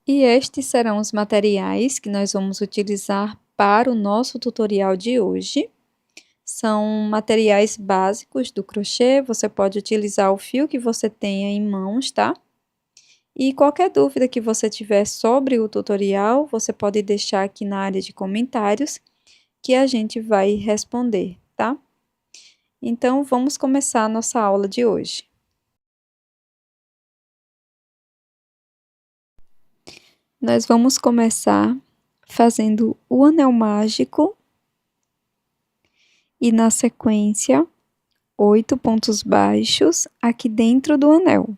E estes serão os materiais que nós vamos utilizar para o nosso tutorial de hoje. São materiais básicos do crochê, você pode utilizar o fio que você tenha em mãos, tá? E qualquer dúvida que você tiver sobre o tutorial, você pode deixar aqui na área de comentários, que a gente vai responder, tá? Então, vamos começar a nossa aula de hoje. Nós vamos começar fazendo o anel mágico e, na sequência, 8 pontos baixos aqui dentro do anel.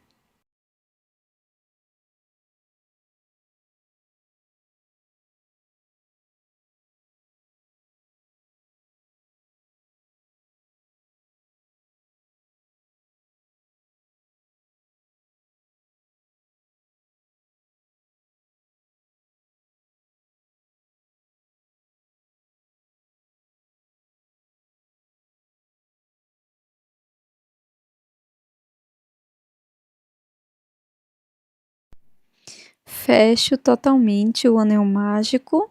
Fecho totalmente o anel mágico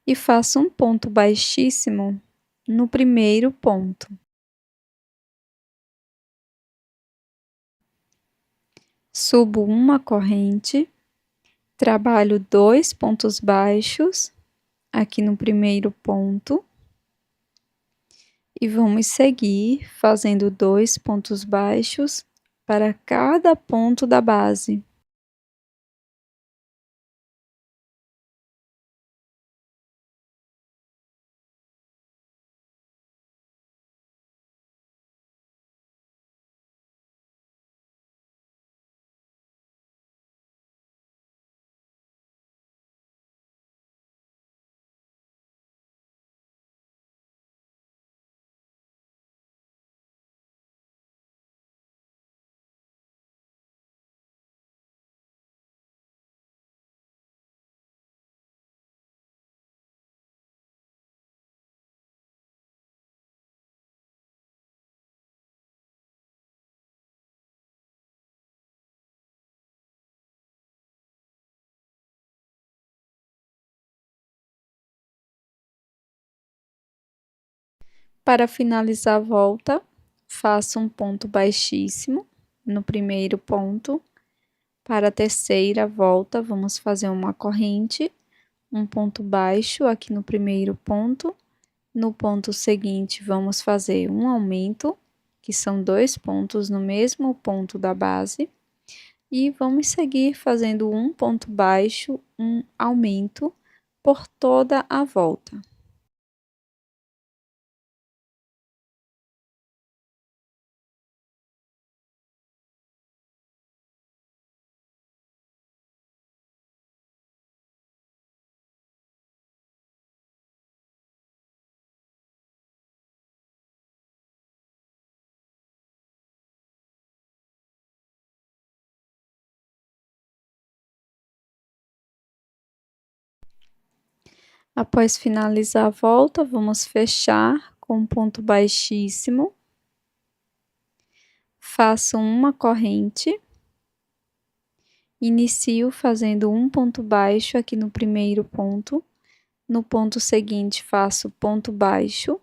e faço um ponto baixíssimo no primeiro ponto. Subo uma corrente, trabalho 2 pontos baixos aqui no primeiro ponto e vamos seguir fazendo 2 pontos baixos para cada ponto da base. Para finalizar a volta, faço um ponto baixíssimo no primeiro ponto. Para a terceira volta, vamos fazer uma corrente, um ponto baixo aqui no primeiro ponto. No ponto seguinte, vamos fazer um aumento, que são 2 pontos no mesmo ponto da base. E vamos seguir fazendo um ponto baixo, um aumento por toda a volta. Após finalizar a volta, vamos fechar com um ponto baixíssimo. Faço uma corrente. Inicio fazendo um ponto baixo aqui no primeiro ponto. No ponto seguinte, faço ponto baixo.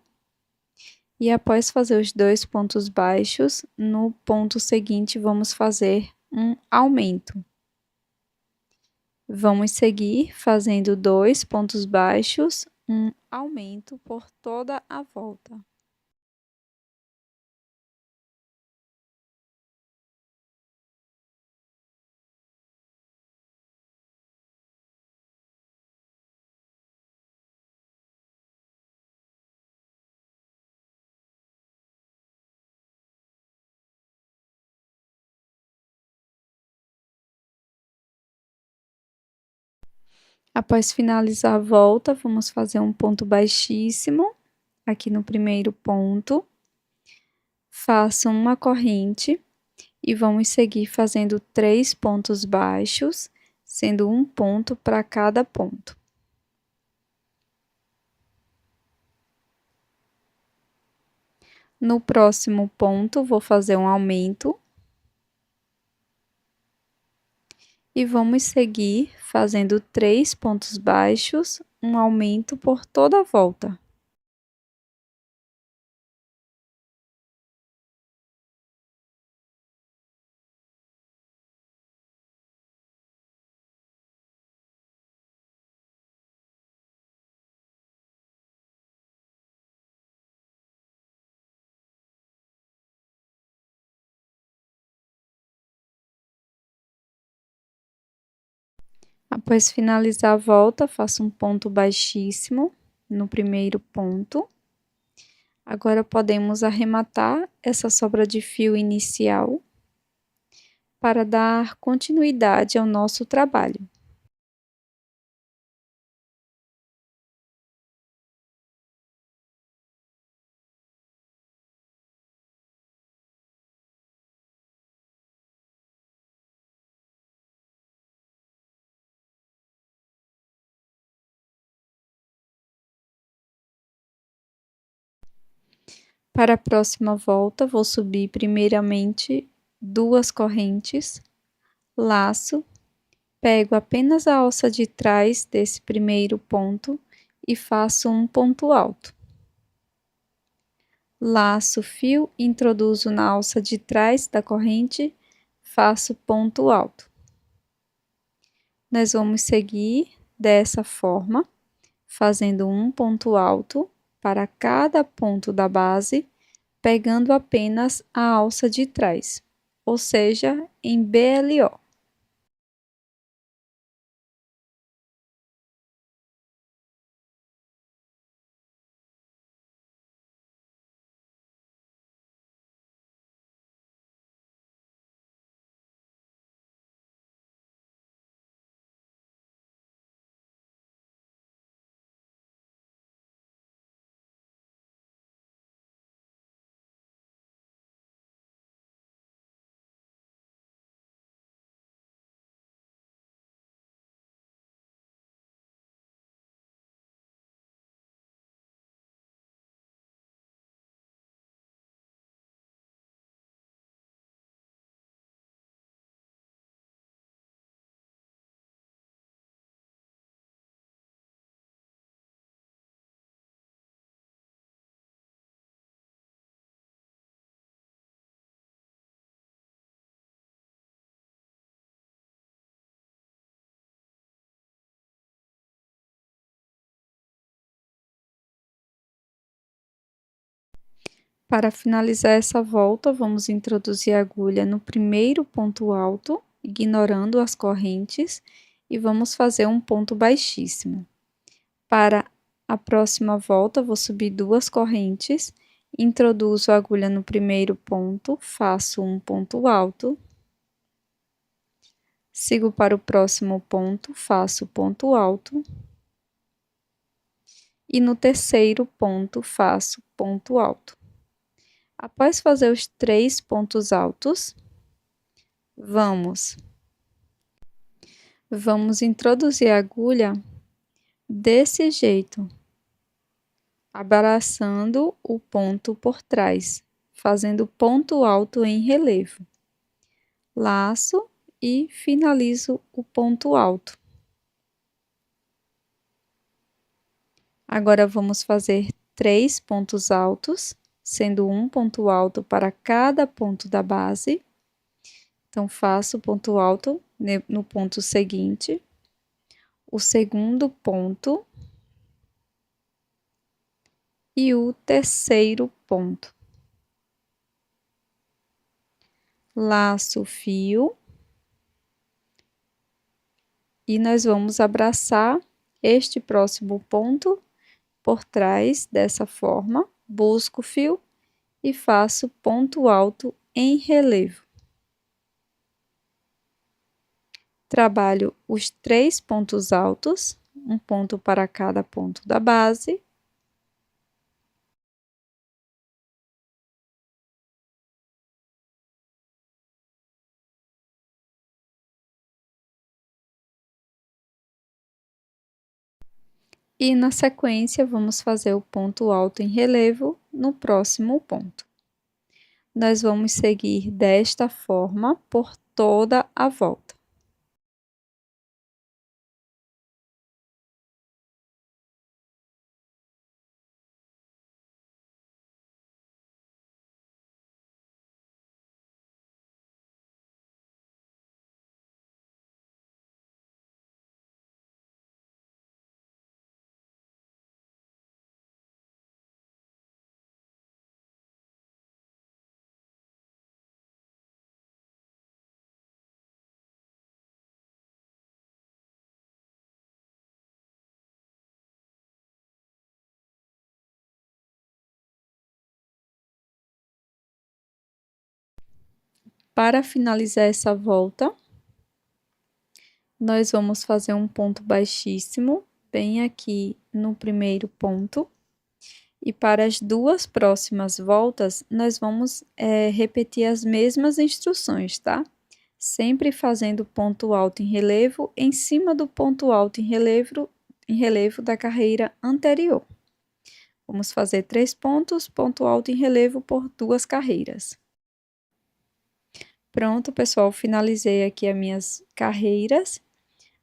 E após fazer os 2 pontos baixos, no ponto seguinte, vamos fazer um aumento. Vamos seguir fazendo 2 pontos baixos, um aumento por toda a volta. Após finalizar a volta, vamos fazer um ponto baixíssimo aqui no primeiro ponto. Faço uma corrente e vamos seguir fazendo 3 pontos baixos, sendo um ponto para cada ponto. No próximo ponto, vou fazer um aumento. E vamos seguir fazendo 3 pontos baixos, um aumento por toda a volta. Após finalizar a volta, faço um ponto baixíssimo no primeiro ponto. Agora podemos arrematar essa sobra de fio inicial para dar continuidade ao nosso trabalho. Para a próxima volta, vou subir primeiramente 2 correntes, laço, pego apenas a alça de trás desse primeiro ponto e faço um ponto alto. Laço o fio, introduzo na alça de trás da corrente, faço ponto alto. Nós vamos seguir dessa forma, fazendo um ponto alto para cada ponto da base, pegando apenas a alça de trás, ou seja, em BLO. Para finalizar essa volta, vamos introduzir a agulha no primeiro ponto alto, ignorando as correntes, e vamos fazer um ponto baixíssimo. Para a próxima volta, vou subir 2 correntes, introduzo a agulha no primeiro ponto, faço um ponto alto, sigo para o próximo ponto, faço ponto alto, e no terceiro ponto faço ponto alto. Após fazer os 3 pontos altos, vamos introduzir a agulha desse jeito, abraçando o ponto por trás, fazendo ponto alto em relevo. Laço e finalizo o ponto alto. Agora vamos fazer 3 pontos altos, sendo um ponto alto para cada ponto da base. Então, faço ponto alto no ponto seguinte, o segundo ponto e o terceiro ponto. Laço o fio e nós vamos abraçar este próximo ponto por trás dessa forma, busco o fio e faço ponto alto em relevo. Trabalho os 3 pontos altos, um ponto para cada ponto da base. E na sequência, vamos fazer o ponto alto em relevo no próximo ponto. Nós vamos seguir desta forma por toda a volta. Para finalizar essa volta, nós vamos fazer um ponto baixíssimo, bem aqui no primeiro ponto. E para as duas próximas voltas, nós vamos repetir as mesmas instruções, tá? Sempre fazendo ponto alto em relevo em cima do ponto alto em relevo da carreira anterior. Vamos fazer 3 pontos, ponto alto em relevo por 2 carreiras. Pronto, pessoal, finalizei aqui as minhas carreiras.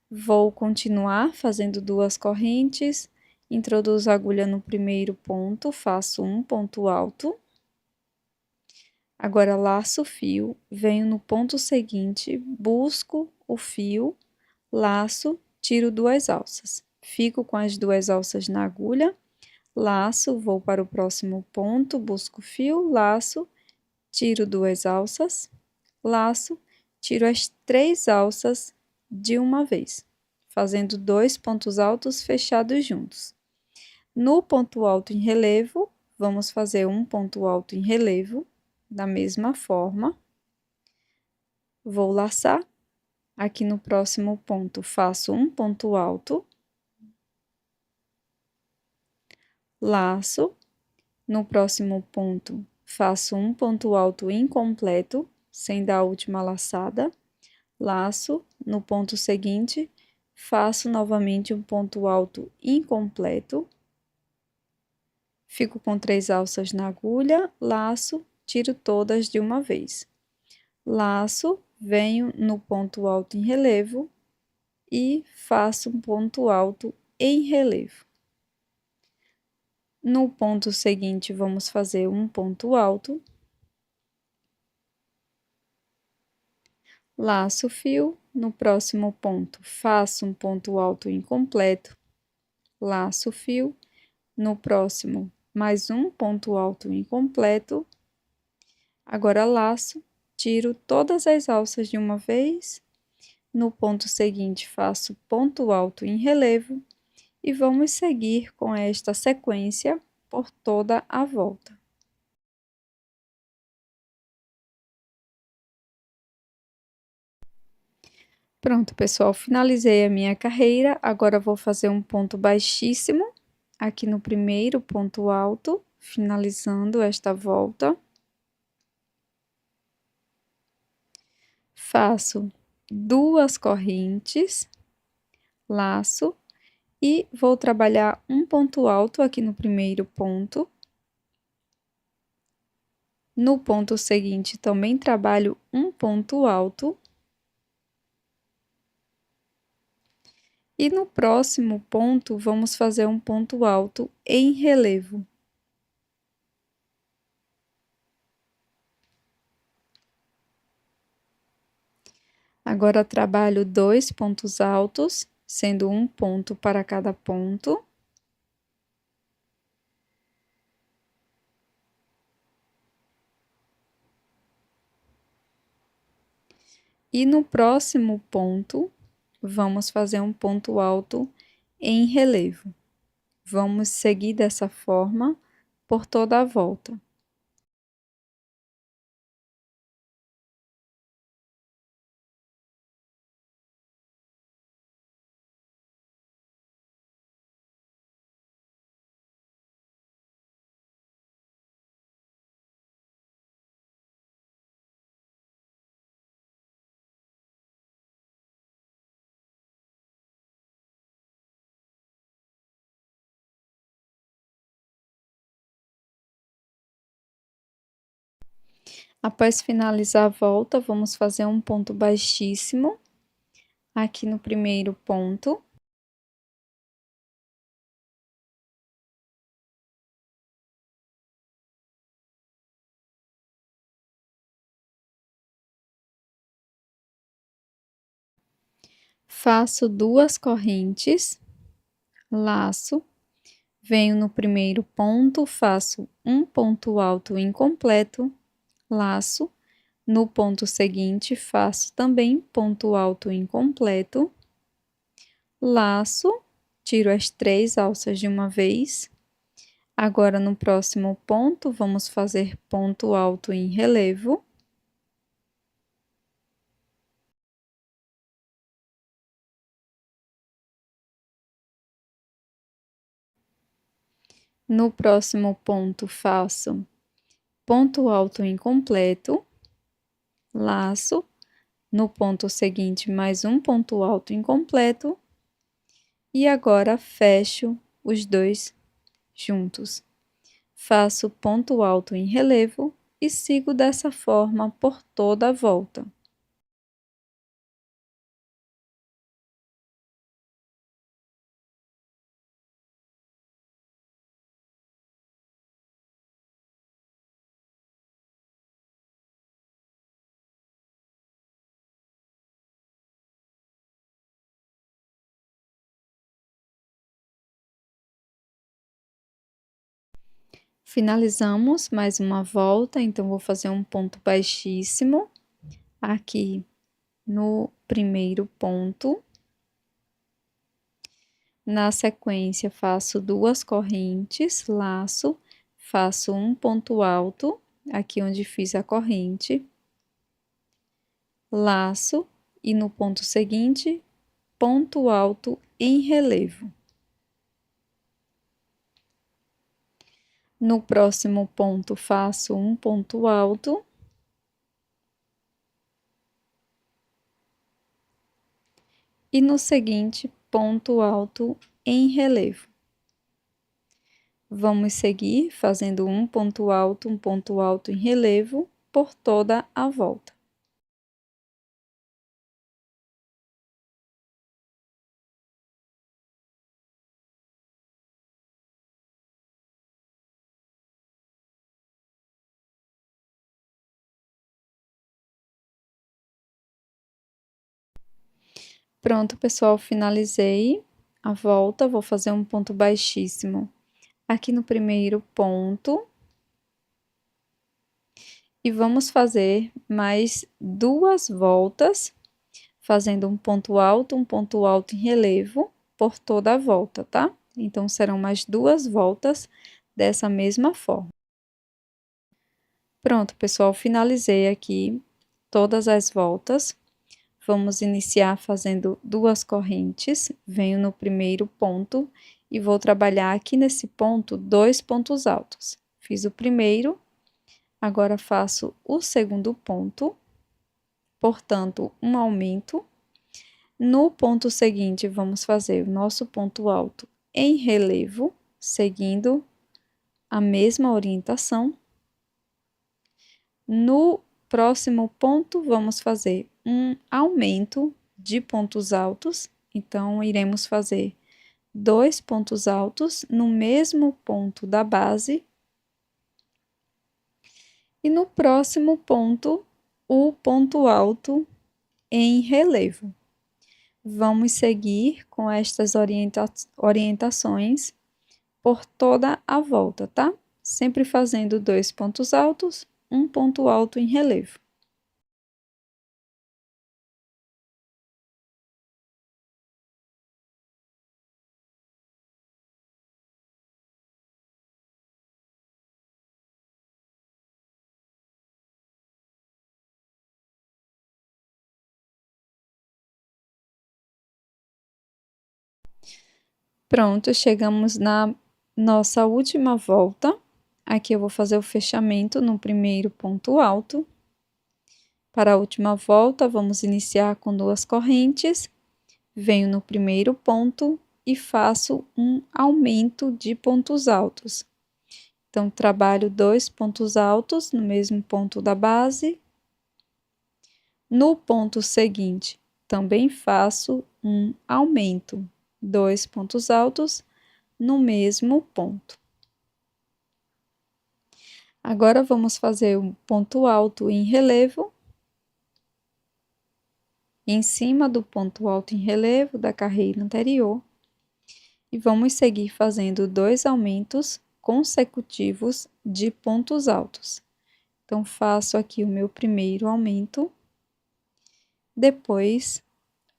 Vou continuar fazendo 2 correntes, introduzo a agulha no primeiro ponto, faço um ponto alto. Agora, laço o fio, venho no ponto seguinte, busco o fio, laço, tiro 2 alças. Fico com as 2 alças na agulha, laço, vou para o próximo ponto, busco o fio, laço, tiro 2 alças, laço, tiro as 3 alças de uma vez, fazendo 2 pontos altos fechados juntos. No ponto alto em relevo, vamos fazer um ponto alto em relevo, da mesma forma. Vou laçar, aqui no próximo ponto faço um ponto alto, laço, no próximo ponto faço um ponto alto incompleto, sem dar a última laçada, laço, no ponto seguinte, faço novamente um ponto alto incompleto, fico com 3 alças na agulha, laço, tiro todas de uma vez. Laço, venho no ponto alto em relevo e faço um ponto alto em relevo. No ponto seguinte, vamos fazer um ponto alto. Laço o fio, no próximo ponto, faço um ponto alto incompleto. Laço o fio, no próximo, mais um ponto alto incompleto. Agora, laço, tiro todas as alças de uma vez. No ponto seguinte, faço ponto alto em relevo e vamos seguir com esta sequência por toda a volta. Pronto, pessoal, finalizei a minha carreira, agora vou fazer um ponto baixíssimo aqui no primeiro ponto alto, finalizando esta volta. Faço 2 correntes, laço e vou trabalhar um ponto alto aqui no primeiro ponto. No ponto seguinte, também trabalho um ponto alto. E no próximo ponto, vamos fazer um ponto alto em relevo. Agora, trabalho 2 pontos altos, sendo um ponto para cada ponto. E no próximo ponto, vamos fazer um ponto alto em relevo. Vamos seguir dessa forma por toda a volta. Após finalizar a volta, vamos fazer um ponto baixíssimo aqui no primeiro ponto. Faço 2 correntes, laço, venho no primeiro ponto, faço um ponto alto incompleto, laço, no ponto seguinte, faço também ponto alto incompleto, laço, tiro as 3 alças de uma vez. Agora, no próximo ponto, vamos fazer ponto alto em relevo. No próximo ponto, faço ponto alto incompleto, laço, no ponto seguinte, mais um ponto alto incompleto, e agora fecho os dois juntos. Faço ponto alto em relevo e sigo dessa forma por toda a volta. Finalizamos mais uma volta, então vou fazer um ponto baixíssimo aqui no primeiro ponto. Na sequência, faço duas correntes, laço, faço um ponto alto, aqui onde fiz a corrente, laço, e no ponto seguinte, ponto alto em relevo. No próximo ponto, faço um ponto alto. E no seguinte, ponto alto em relevo. Vamos seguir fazendo um ponto alto em relevo por toda a volta. Pronto, pessoal, finalizei a volta, vou fazer um ponto baixíssimo aqui no primeiro ponto. E vamos fazer mais duas voltas, fazendo um ponto alto em relevo por toda a volta, tá? Então, serão mais duas voltas dessa mesma forma. Pronto, pessoal, finalizei aqui todas as voltas. Vamos iniciar fazendo duas correntes, venho no primeiro ponto e vou trabalhar aqui nesse ponto dois pontos altos. Fiz o primeiro, agora faço o segundo ponto, portanto, um aumento. No ponto seguinte, vamos fazer o nosso ponto alto em relevo, seguindo a mesma orientação. No próximo ponto, vamos fazer um aumento de pontos altos, então iremos fazer dois pontos altos no mesmo ponto da base. E no próximo ponto, o ponto alto em relevo. Vamos seguir com estas orientações por toda a volta, tá? Sempre fazendo dois pontos altos, um ponto alto em relevo. Pronto, chegamos na nossa última volta. Aqui eu vou fazer o fechamento no primeiro ponto alto. Para a última volta, vamos iniciar com duas correntes. Venho no primeiro ponto e faço um aumento de pontos altos. Então, trabalho dois pontos altos no mesmo ponto da base. No ponto seguinte, também faço um aumento, dois pontos altos no mesmo ponto. Agora, vamos fazer um ponto alto em relevo, em cima do ponto alto em relevo da carreira anterior, e vamos seguir fazendo dois aumentos consecutivos de pontos altos. Então, faço aqui o meu primeiro aumento, depois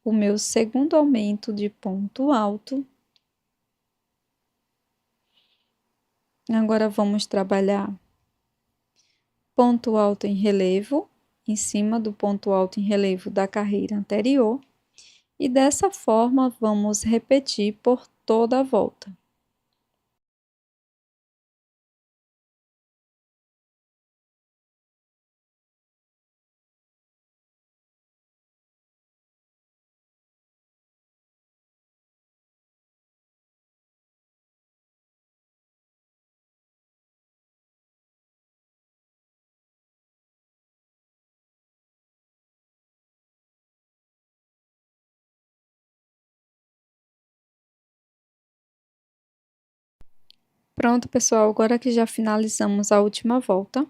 o meu segundo aumento de ponto alto. Agora, vamos trabalhar ponto alto em relevo, em cima do ponto alto em relevo da carreira anterior, e dessa forma vamos repetir por toda a volta. Pronto, pessoal, agora que já finalizamos a última volta,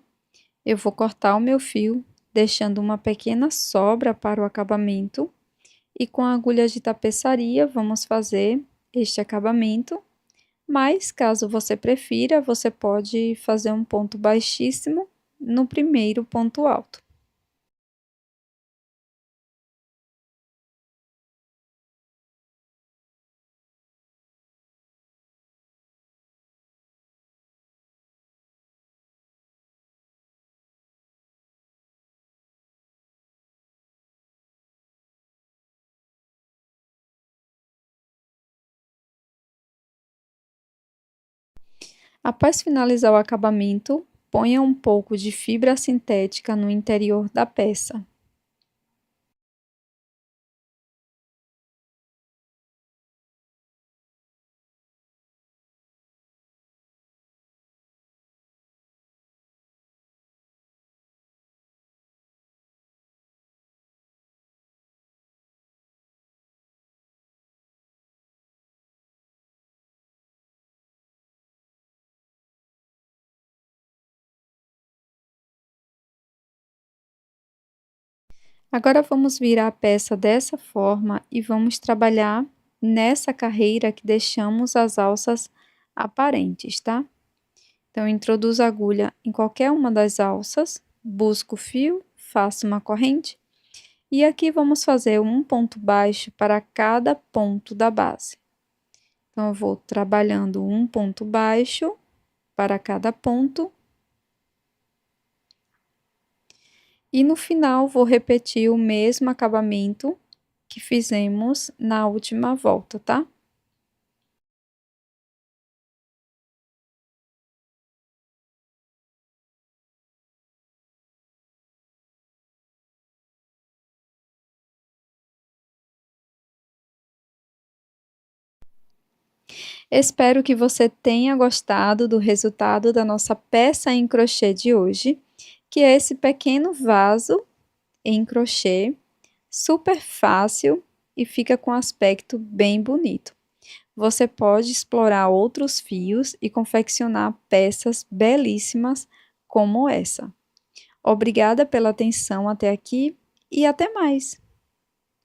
eu vou cortar o meu fio, deixando uma pequena sobra para o acabamento. E com a agulha de tapeçaria, vamos fazer este acabamento. Mas, caso você prefira, você pode fazer um ponto baixíssimo no primeiro ponto alto. Após finalizar o acabamento, ponha um pouco de fibra sintética no interior da peça. Agora vamos virar a peça dessa forma e vamos trabalhar nessa carreira que deixamos as alças aparentes, tá? Então, introduzo a agulha em qualquer uma das alças, busco o fio, faço uma corrente e aqui vamos fazer um ponto baixo para cada ponto da base. Então, eu vou trabalhando um ponto baixo para cada ponto. E no final, vou repetir o mesmo acabamento que fizemos na última volta, tá? Espero que você tenha gostado do resultado da nossa peça em crochê de hoje, que é esse pequeno vaso em crochê, super fácil e fica com aspecto bem bonito. Você pode explorar outros fios e confeccionar peças belíssimas como essa. Obrigada pela atenção até aqui e até mais!